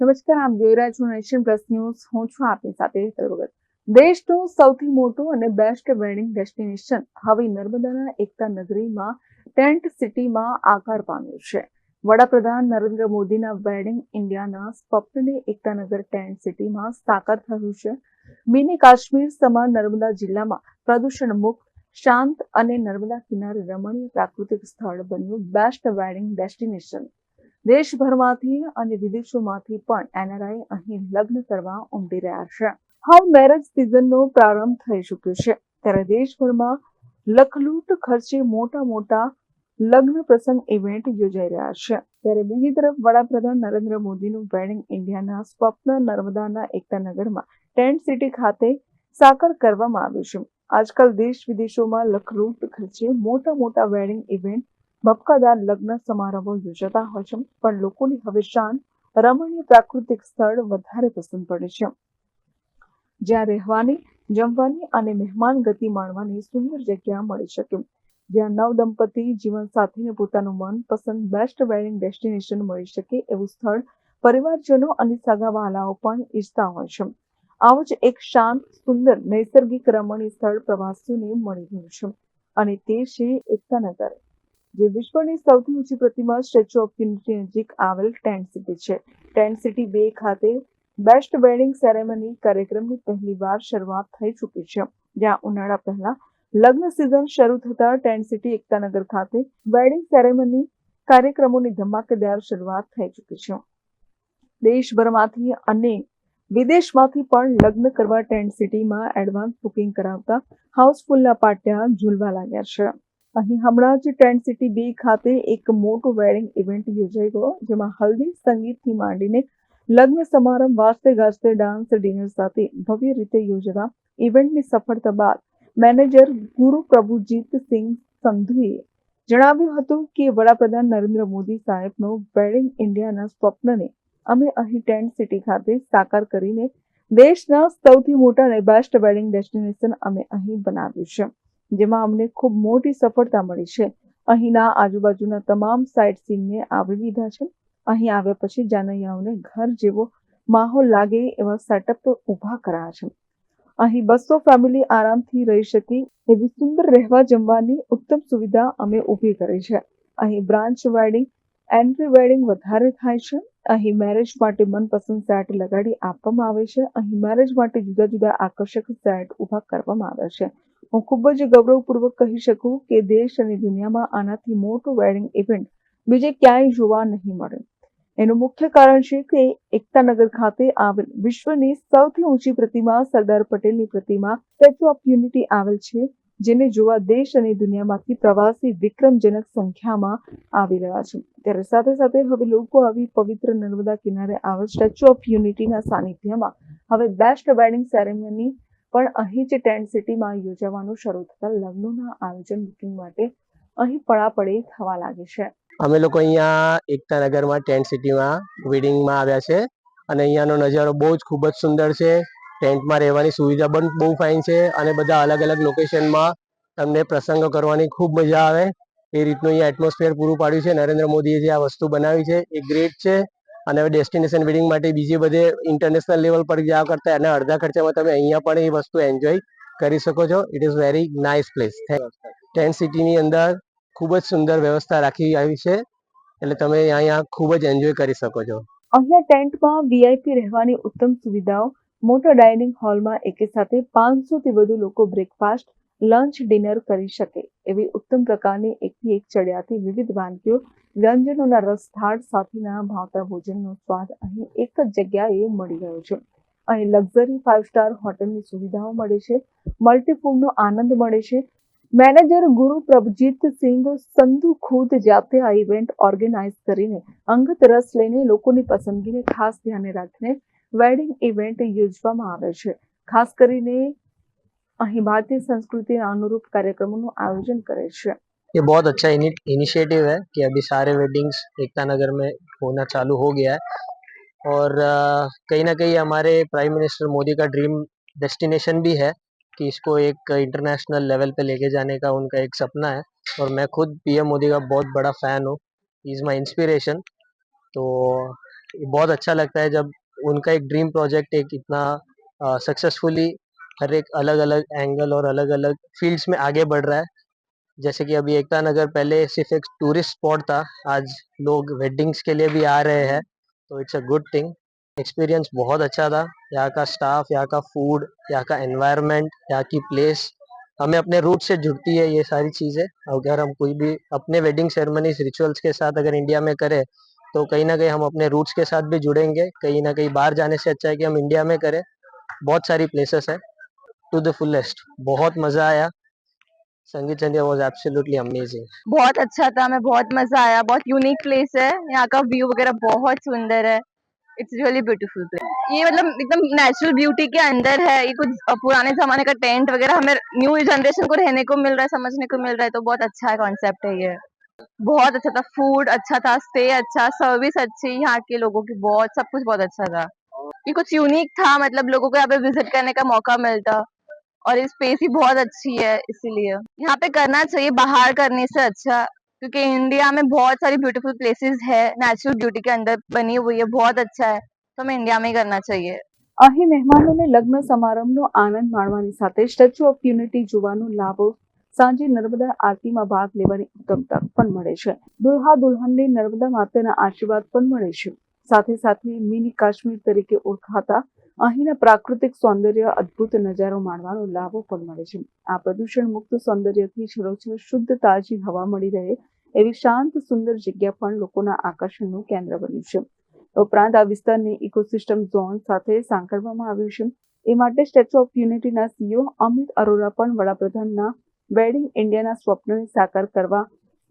નમસ્કાર, આપ જોઈ રહ્યા છો નેશન પ્લસ ન્યૂઝ. હું છું આપની સાથે હેતલ ભગત. દેશનું સૌથી મોટું અને બેસ્ટ વેડિંગ ડેસ્ટિનેશન હવે નર્મદાના એકતા નગરીમાં ટેન્ટ સિટીમાં આકાર પામ્યું છે. વડાપ્રધાન નરેન્દ્ર મોદીના વેડિંગ ઇન્ડિયાના સ્વપ્નને એકતાનગર ટેન્ટ સિટીમાં સાકાર થયું છે. મિની કાશ્મીર સમાન નર્મદા જિલ્લામાં પ્રદૂષણ મુક્ત, શાંત અને નર્મદા કિનારે રમણીય પ્રાકૃતિક સ્થળ બન્યું બેસ્ટ વેડિંગ ડેસ્ટિનેશન. દેશભરમાંથી અને વિદેશોમાંથી પણ એનઆરઆઈ અહીં લગ્ન કરવા ઉમટી રહ્યા છે. હાલ મેરેજ સિઝનનો પ્રારંભ થઈ ચૂક્યો છે, ત્યારે દેશભરમાં લખલૂટ ખર્ચે મોટા લગ્ન પ્રસંગ ઇવેન્ટ યોજાઈ રહ્યા છે. ત્યારે બીજી તરફ વડાપ્રધાન નરેન્દ્ર મોદીનું વેડિંગ ઇન્ડિયાના સ્વપ્ન નર્મદાના એકતાનગરમાં ટેન્ટ સિટી ખાતે સાકાર કરવામાં આવ્યું છે. આજકાલ દેશ વિદેશોમાં લખલૂટ ખર્ચે મોટા વેડિંગ ઇવેન્ટ, ભપકાદાર લગ્ન સમારોહો યોજાતા હોય છે, પણ લોકોને હવે શાંત, રમણીય પ્રાકૃતિક સ્થળ વધારે પસંદ પડે છે, જ્યાં રહેવાની, જમવાની અને મહેમાન ગતિ માણવાની સુંદર જગ્યા મળી શકે, જ્યાં નવદંપતી જીવનસાથીને પોતાનું મનપસંદ બેસ્ટ વેડિંગ ડેસ્ટિનેશન મળી શકે એવું સ્થળ પરિવારજનો અને સગાવહાલાઓ પણ ઈચ્છતા હોય છે. આવું જ એક શાંત, સુંદર, નૈસર્ગિક રમણીય સ્થળ પ્રવાસીઓને મળી રહ્યું છે, અને તે છે એકતાનગર, જે વિશ્વની સૌથી ઊંચી પ્રતિમા સ્ટેચ્યુ ઓફ યુનિટી નજીક આવેલ ટેન્ટ સિટી છે. ટેન્ટ સિટી 2 ખાતે બેસ્ટ વેડિંગ સેરેમની કાર્યક્રમની પહેલીવાર શરૂઆત થઈ ચૂકી છે, જ્યાં ઉનાળા પહેલા લગ્ન સિઝન શરૂ થતા ટેન્ટ સિટી એકતાનગર ખાતે વેડિંગ સેરેમની કાર્યક્રમોની ધમાકેદાર શરૂઆત થઈ ચૂકી છે. દેશભરમાંથી અને વિદેશમાંથી પણ લગ્ન કરવા ટેન્ટ સિટીમાં એડવાન્સ બુકિંગ કરાવતા હાઉસફુલના પાટિયા ઝૂલવા લાગ્યા છે. અહીં હમણાં જ ટેન્ટ સિટી 2 ખાતે એક મોટો વેડિંગ ઇવેન્ટ યોજાઈ ગયો, જેમાં હલ્દી, સંગીતથી માંડીને લગ્ન સમારંભ, વાજતે ગાજતે ડાન્સ, ડિનર સાથે ભવ્ય રીતે યોજાતા ઇવેન્ટની સફળતા બાદ મેનેજર ગુરુ પ્રભુજીત સિંહ સંધુએ જણાવ્યું હતું કે વડાપ્રધાન નરેન્દ્ર મોદી સાહેબનો વેડિંગ ઇન્ડિયાના સ્વપ્નને અમે અહીં ટેન્ટ સિટી ખાતે સાકાર કરીને દેશના સૌથી મોટા અને બેસ્ટ વેડિંગ ડેસ્ટિનેશન અમે અહીં બનાવ્યું છે, જેમાં અમને ખૂબ મોટી સફળતા મળી છે. અહીંના આજુબાજુના તમામ સાઇટ સીનને આવરી લીધા છે. અહીં આવ્યા પછી જાનૈયાઓને ઘર જેવો માહોલ લાગે એવા સેટઅપ ઊભા કર્યા છે. અહીં 200 ફેમિલી આરામથી રહી શકે એવી સુંદર રહેવા જમવાની ઉત્તમ સુવિધા અમે ઊભી કરી છે. અહીં બ્રાન્ચ વેડિંગ, એન્ટ્રી વેડિંગ વધારે થાય છે. અહીં મેરેજ માટે મનપસંદ સેટ લગાડી આપવામાં આવે છે. અહીં મેરેજ માટે જુદા આકર્ષક સેટ ઊભા કરવામાં આવ્યા છે. હું ખૂબ જ ગૌરવપૂર્વક કહી શકું કે દેશ અને દુનિયામાં આનાથી મોટું વેડિંગ ઇવેન્ટ બીજે ક્યાંય જોવા નહીં મળે. એનું મુખ્ય કારણ છે કે એકતાનગર ખાતે આવેલ વિશ્વની સૌથી ઊંચી પ્રતિમા સરદાર પટેલની પ્રતિમા સ્ટેચ્યુ ઓફ યુનિટી આવેલ છે, જેને જોવા દેશ અને દુનિયામાંથી પ્રવાસી વિક્રમજનક સંખ્યામાં આવી રહ્યા છે. ત્યારે સાથે હવે લોકો આવી પવિત્ર નર્મદા કિનારે આવેલ સ્ટેચ્યુ ઓફ યુનિટીના સાનિધ્યમાં હવે બેસ્ટ વેડિંગ સેરેમની પણ અહીં જ ટેન્ટ સિટીમાં યોજાવાનું શરૂ થતા લગ્નોના આયોજન બુકિંગ માટે અહીં પડાપડી થવા લાગી છે. અમે લોકો અહીંયા એકતાનગરમાં ટેન્ટ સિટીમાં વેડિંગમાં આવ્યા છે, અને અહીંયાનો નજારો બહુ જ ખૂબ જ સુંદર છે. ટેન્ટમાં રહેવાની સુવિધા પણ બહુ ફાઇન છે, અને બધા અલગ લોકેશનમાં તમને પ્રસંગો કરવાની ખૂબ મજા આવે એ રીતનું અહીંયા એટમોસ્ફિયર પૂરું પાડ્યું છે. નરેન્દ્ર મોદીએ જે આ વસ્તુ બનાવી છે એ ગ્રેટ છે, અને હવે ડેસ્ટિનેશન વેડિંગ માટે બીજે બધે ઇન્ટરનેશનલ લેવલ પર જવા કરતા અને અડધા ખર્ચામાં તમે અહીંયા પણ એ વસ્તુ એન્જોય કરી શકો છો. It is very nice place. Tent સિટીની અંદર ખૂબ જ સુંદર વ્યવસ્થા રાખી આવી છે, એટલે તમે અહીંયા ખૂબ જ એન્જોય કરી શકો છો. અહીંયા ટેન્ટમાં વીઆઈપી રહેવાની ઉત્તમ સુવિધાઓ, મોટા ડાઇનિંગ હોલમાં એકે સાથે 500 થી વધુ લોકો બ્રેકફાસ્ટ, લંચ, ડિનર કરી શકે એવી ઉત્તમ પ્રકારની એકથી એક ચડિયાતી વિવિધ વાનગીઓ, વ્યંજનોના રસથાળ સાથેના ભાવતા ભોજનનો સ્વાદ અહીં એક જ જગ્યાએ મળી ગયો છે. અહીં લક્ઝરી 5 સ્ટાર હોટલની સુવિધાઓ મળે છે, મલ્ટીફૂડનો આનંદ મળે છે. મેનેજર ગુરુ પ્રભજીત સિંહ સંધુ ખુદ જાતે આ ઇવેન્ટ ઓર્ગેનાઇઝ કરીને અંગત રસ લઈને લોકોની પસંદગીને ખાસ ધ્યાને રાખીને વેડિંગ ઇવેન્ટ યોજવામાં આવે છે. ખાસ કરીને અહીં ભારતીય સંસ્कृतिના अनुरूप કાર્યક્રમોનું આયોજन કરે છે. ये बहुत अच्छा इनिशिएटिव है कि अभी सारे वेडिंग्स एकता नगर में होना चालू हो गया है, और कहीं ना कहीं हमारे प्राइम मिनिस्टर मोदी का ड्रीम डेस्टिनेशन भी है कि इसको एक इंटरनेशनल लेवल पे लेके जाने का उनका एक सपना है, और मैं खुद पीएम मोदी का बहुत बड़ा फ़ैन हूँ. He is my inspiration. तो बहुत अच्छा लगता है जब उनका एक ड्रीम प्रोजेक्ट एक इतना सक्सेसफुली हर एक अलग अलग एंगल और अलग अलग फील्ड्स में आगे बढ़ रहा है। जैसे कि अभी एकता नगर पहले सिर्फ एक टूरिस्ट स्पॉट था, आज लोग वेडिंग्स के लिए भी आ रहे हैं, तो it's a good thing. Experience बहुत अच्छा था। यहाँ का स्टाफ, यहाँ का फूड, यहाँ का एनवायरनमेंट, यहाँ की प्लेस हमें अपने रूट से जुड़ती है। ये सारी चीज़ें अगर हम कोई भी अपने वेडिंग सेरेमनीज रिचुअल्स के साथ अगर इंडिया में करें तो कहीं ना कहीं हम अपने रूट्स के साथ भी जुड़ेंगे। कहीं ना कहीं बाहर जाने से अच्छा है कि हम इंडिया में करें। बहुत सारी प्लेसेस है टू द फुलेस्ट। बहुत मज़ा आया। संगीत संध्या वॉज एब्सोल्युटली अमेजिंग। बहुत अच्छा था, हमें बहुत मजा आया। बहुत यूनिक प्लेस है, यहाँ का व्यू वगैरह बहुत सुंदर है। It's really beautiful place. ये मतलब एकदम नेचुरल ब्यूटी के अंदर है। ये कुछ पुराने जमाने का टेंट वगैरह हमें न्यू जनरेशन को रहने को मिल रहा है, समझने को मिल रहा है, तो बहुत अच्छा कॉन्सेप्ट है ये। बहुत अच्छा था, फूड अच्छा था, स्टे अच्छा, सर्विस अच्छी, यहाँ के लोगों की बहुत सब कुछ बहुत अच्छा था। ये कुछ यूनिक था, मतलब लोगों को यहाँ पे विजिट करने का मौका मिलता। और ये स्पेस ही बहुत अच्छी है, इसीलिए यहाँ पे करना चाहिए बाहर करने से अच्छा, क्योंकि इंडिया में बहुत सारी ब्यूटीफुल प्लेसेस है, नेचुरल ब्यूटी के अंदर बनी हुई है, बहुत अच्छा है, तो हमें इंडिया में ही करना चाहिए। અહીં મહેમાનોને લગ્ન સમારંભનો આનંદ માણવાની સાથે સ્ટેચ્યુ ઓફ યુનિટી જોવાનો લાભો, સાંજે નર્મદા આરતીમાં ભાગ લેવાની ઉત્તમ તક પણ મળે છે. દુલ્હા દુલ્હનને નર્મદા માતાના આશીર્વાદ પણ મળે છે. સાથે સાથે મિની કાશ્મીર તરીકે ઓળખાતા અહીંના પ્રાકૃતિક સૌંદર્ય, અદ્ભુત નજારો માણવાનો લાભો પણ મળે છે. આ પ્રદૂષણ મુક્ત સૌંદર્યથી છલોછલ શુદ્ધ તાજી હવા મળી રહે એવી શાંત સુંદર જગ્યા પણ લોકોના આકર્ષણનું કેન્દ્ર બન્યું છે. ઉપરાંત આ વિસ્તારને ઇકોસિસ્ટમ ઝોન સાથે સાંકળવામાં આવ્યું છે. એ માટે સ્ટેચ્યુ ઓફ યુનિટીના સીઈઓ અમિત અરોરા પણ વડાપ્રધાનના વેડિંગ ઇન્ડિયાના સ્વપ્નને સાકાર કરવા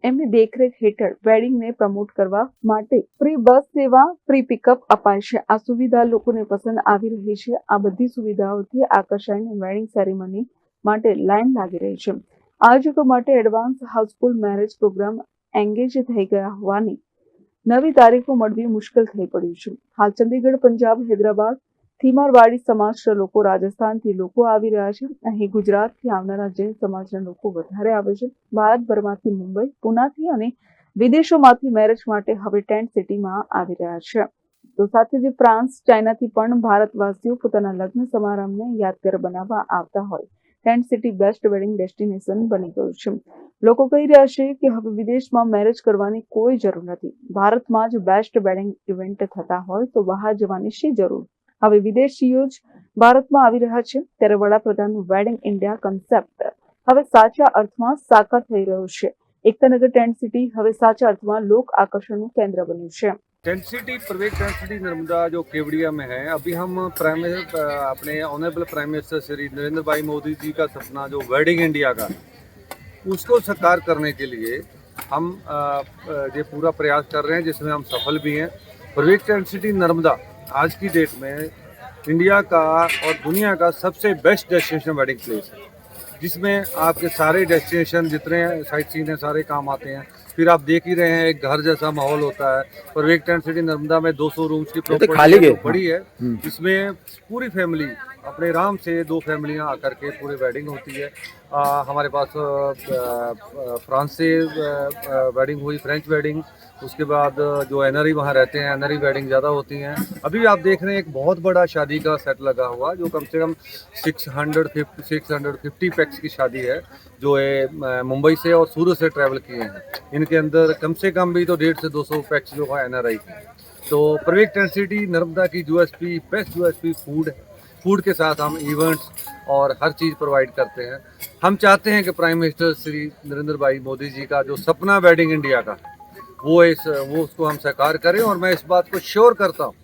એમની દેખરેખ હેઠળ વેડિંગને પ્રમોટ કરવા માટે ફ્રી બસ સેવા, ફ્રી પિકઅપ અપાય છે. આ સુવિધા લોકોને પસંદ આવી રહી છે. આ બધી સુવિધાઓથી આકર્ષાઈને વેડિંગ સેરેમની માટે લાઈન લાગી રહી છે. આયોજકો માટે advance housefull marriage programme engage થઈ ગયા હોવાની નવી તારીખો મળવી મુશ્કેલ થઈ પડ્યું છે. હાલ ચંદીગઢ, પંજાબ, હૈદરાબાદ થી મારવાડી સમાજના લોકો, રાજસ્થાનથી લોકો આવી રહ્યા છે. અહીં ગુજરાતથી આવનારા જૈન સમાજના લોકો વધારે આવે છે. ભારતભરમાંથી મુંબઈ, પુનાથી અને વિદેશોમાંથી મેરેજ માટે હવે ટેન્ટ સિટીમાં આવી રહ્યા છે. તો સાથે જ ફ્રાન્સ, ચાઇનાથી પણ ભારતવાસીઓ પોતાના લગ્ન સમારંભને યાદગાર બનાવવા આવતા હોય tent city best wedding destination બની ગયું છે. લોકો કહી રહ્યા છે કે હવે વિદેશમાં મેરેજ કરવાની કોઈ જરૂર નથી. ભારતમાં જ બેસ્ટ વેડિંગ ઇવેન્ટ થતા હોય તો બહાર જવાની શી જરૂર. હવે વિદેશીઓ જ ભારતમાં આવી રહ્યા છે. ત્યારે વડાપ્રધાનનું વેડિંગ ઇન્ડિયા કન્સેપ્ટ હવે સાચા અર્થમાં સાકાર થઈ રહ્યો છે. એકતાનગર ટેન્ટ સિટી હવે સાચા અर्थમાં લોક આકર્ષણનું केंद्र बन्યું છે. टेंट सिटी, प्रवेश टेंट सिटी नर्मदा जो केवड़िया में है, अभी हम अपने honourable prime minister Shri Narendra भाई मोदी जी का सपना जो वेडिंग इंडिया का, उसको साकार करने के लिए हम ये पूरा प्रयास कर रहे हैं, जिसमें हम सफल भी हैं। प्रवेश टेंट सिटी नर्मदा आज की डेट में इंडिया का और दुनिया का सबसे बेस्ट डेस्टिनेशन वेडिंग प्लेस है, जिसमें आपके सारे डेस्टिनेशन जितने साइट सीन हैं सारे काम आते हैं। फिर आप देख ही रहे हैं, एक घर जैसा माहौल होता है। प्रवेश टेंट सिटी नर्मदा में 200 रूम्स की प्रॉपर्टी है, बड़ी है। इसमें पूरी फैमिली अपने आराम से 2 फैमिलियां आकर के पूरी वेडिंग होती है। हमारे पास फ्रांस से वेडिंग हुई, फ्रेंच वेडिंग, उसके बाद जो एनआरई वहाँ रहते हैं एनआरई वेडिंग ज़्यादा होती हैं। अभी आप देख रहे हैं एक बहुत बड़ा शादी का सेट लगा हुआ, जो कम से कम 650 पैक्स की शादी है, जो है मुंबई से और सूरत से ट्रैवल किए हैं। इनके अंदर कम से कम भी तो 150 से 200 पैक्स जो है एनआरई की। तो प्रवेश टेंट सिटी नर्मदा की यूएसपी, बेस्ट यूएसपी फूड है। फूड के साथ हम इवेंट्स और हर चीज़ प्रोवाइड करते हैं। हम चाहते हैं कि प्राइम मिनिस्टर श्री नरेंद्र भाई मोदी जी का जो सपना वेडिंग इंडिया का, वो उसको हम साकार करें। और मैं इस बात को श्योर करता हूँ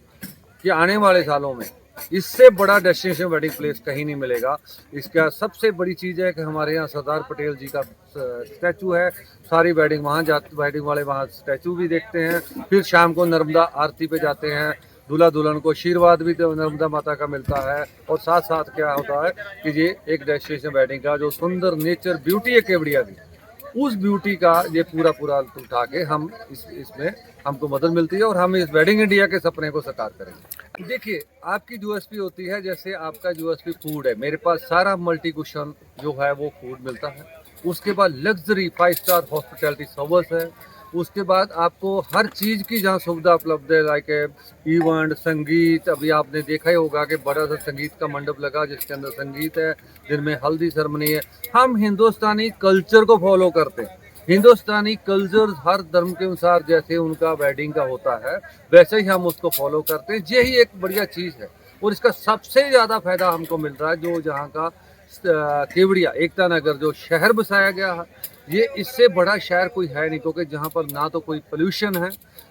कि आने वाले सालों में इससे बड़ा डेस्टिनेशन वेडिंग प्लेस कहीं नहीं मिलेगा। इसका सबसे बड़ी चीज़ है कि हमारे यहाँ सरदार पटेल जी का स्टैचू है। सारी वेडिंग वहाँ वेडिंग वाले वहाँ स्टैचू भी देखते हैं। फिर शाम को नर्मदा आरती पे जाते हैं। दूल्हा दुल्हन को आशीर्वाद भी तो नर्मदा माता का मिलता है। और साथ साथ क्या होता है कि ये एक डेस्टिनेशन वेडिंग का जो सुंदर नेचर ब्यूटी है केवड़िया की, उस ब्यूटी का ये पूरा उठा के हम इसमें हमको मदद मिलती है और हम इस वेडिंग इंडिया के सपने को साकार करेंगे। देखिए, आपकी यूएसपी होती है, जैसे आपका यूएसपी फूड है, मेरे पास सारा मल्टी कुशन जो है वो फूड मिलता है। उसके बाद लग्जरी 5 स्टार हॉस्पिटैलिटी सर्विस है। उसके बाद आपको हर चीज़ की जहाँ सुविधा उपलब्ध है, लाइक इवेंट, संगीत। अभी आपने देखा ही होगा कि बड़ा सा संगीत का मंडप लगा जिसके अंदर संगीत है, जिनमें हल्दी सेरेमनी है। हम हिंदुस्तानी कल्चर को फॉलो करते हैं। हिंदुस्तानी कल्चर हर धर्म के अनुसार जैसे उनका वेडिंग का होता है वैसे ही हम उसको फॉलो करते हैं। यही एक बढ़िया चीज़ है और इसका सबसे ज़्यादा फायदा हमको मिल रहा है जो जहाँ का केवड़िया एकता नगर जो शहर बसाया गया है, ये इससे बड़ा शहर कोई है नहीं, क्योंकि जहाँ पर ना तो कोई पोल्यूशन है,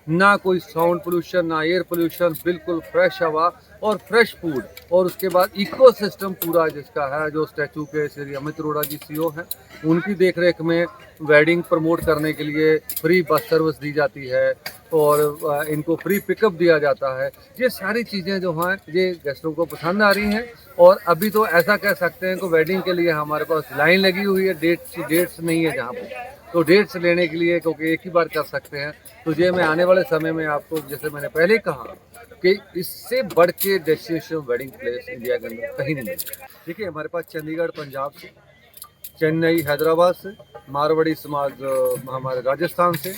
ना कोई साउंड पोल्यूशन, ना एयर पोल्यूशन, बिल्कुल फ्रेश हवा और फ्रेश फूड। और उसके बाद इकोसिस्टम पूरा जिसका है, जो स्टैचू के श्री अमित अरोड़ा जी सीईओ हैं, उनकी देखरेख में वेडिंग प्रमोट करने के लिए फ्री बस सर्विस दी जाती है और इनको फ्री पिकअप दिया जाता है। ये सारी चीज़ें जो हैं ये गेस्टों को पसंद आ रही हैं। और अभी तो ऐसा कह सकते हैं कि वेडिंग के लिए हमारे पास लाइन लगी हुई है, डेट्स नहीं है जहाँ पे, तो डेट्स लेने के लिए क्योंकि एक ही बार कर सकते हैं। तो ये मैं आने वाले समय में आपको, जैसे मैंने पहले कहा कि इससे बढ़ के डेस्टिनेशन वेडिंग प्लेस इंडिया के अंदर कहीं नहीं मिलता। देखिए हमारे पास चंडीगढ़ पंजाब से, चेन्नई हैदराबाद से, मारवाड़ी समाज हमारे राजस्थान से,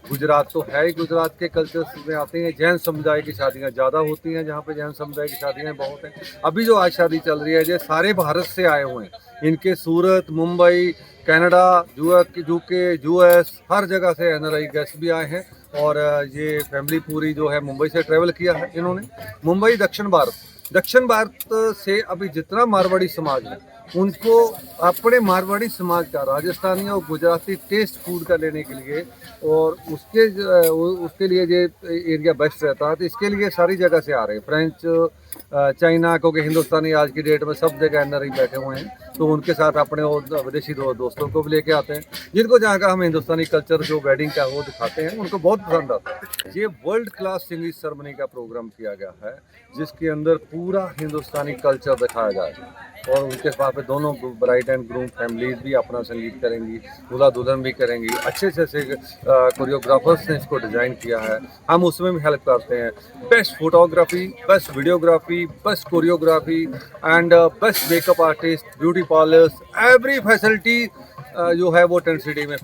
गुजरात तो है ही, गुजरात के कल्चर्स में आते हैं। जैन समुदाय की शादियां ज़्यादा होती हैं, जहाँ पे जैन समुदाय की शादियां बहुत हैं। अभी जो आज शादी चल रही है ये सारे भारत से आए हुए हैं। इनके सूरत, मुंबई, कनाडा, यूके, यूएस हर जगह से एनआरआई गेस्ट भी आए हैं। और ये फैमिली पूरी जो है मुंबई से ट्रैवल किया है इन्होंने। मुंबई दक्षिण भारत से अभी जितना मारवाड़ी समाज है उनको अपने मारवाड़ी समाज का राजस्थानी और गुजराती टेस्ट फूड का लेने के लिए और उसके लिए ये एरिया बेस्ट रहता है। तो इसके लिए सारी जगह से आ रहे हैं, फ्रेंच, चाइना, क्योंकि हिंदुस्तानी आज की डेट में सब जगह एनआरआई बैठे हुए हैं, तो उनके साथ अपने विदेशी दोस्तों को भी लेके आते हैं, जिनको जहाँ का हम हिंदुस्तानी कल्चर जो वेडिंग का वो दिखाते हैं उनको बहुत पसंद आता है। ये वर्ल्ड क्लास संगीत सेरेमनी का प्रोग्राम किया गया है जिसके अंदर पूरा हिंदुस्तानी कल्चर दिखाया जाएगा और उनके साथ में दोनों ब्राइड एंड ग्रूम फैमिलीज भी अपना संगीत करेंगी, दूल्हा दुल्हन भी करेंगी। अच्छे से कोरियोग्राफर्स ने इसको डिज़ाइन किया है, हम उसमें भी हेल्प करते हैं। Best photography, best videography, best choreography and best makeup artist, beauty parlours, every facility जो है वो टेंट सिटी में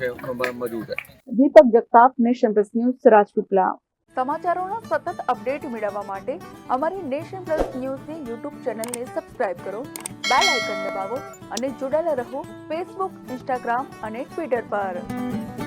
मौजूद है। Deepak Jagtap, nation plus news, Rajpipla. સમાચારોના સતત અપડેટ મેળવવા માટે અમારી નેશન પ્લસ ન્યૂઝની યુટ્યુબ ચેનલને સબસ્ક્રાઇબ કરો, બેલ આઇકન દબાવો અને જોડાયેલા રહો ફેસબુક, ઇન્સ્ટાગ્રામ અને ટ્વિટર પર।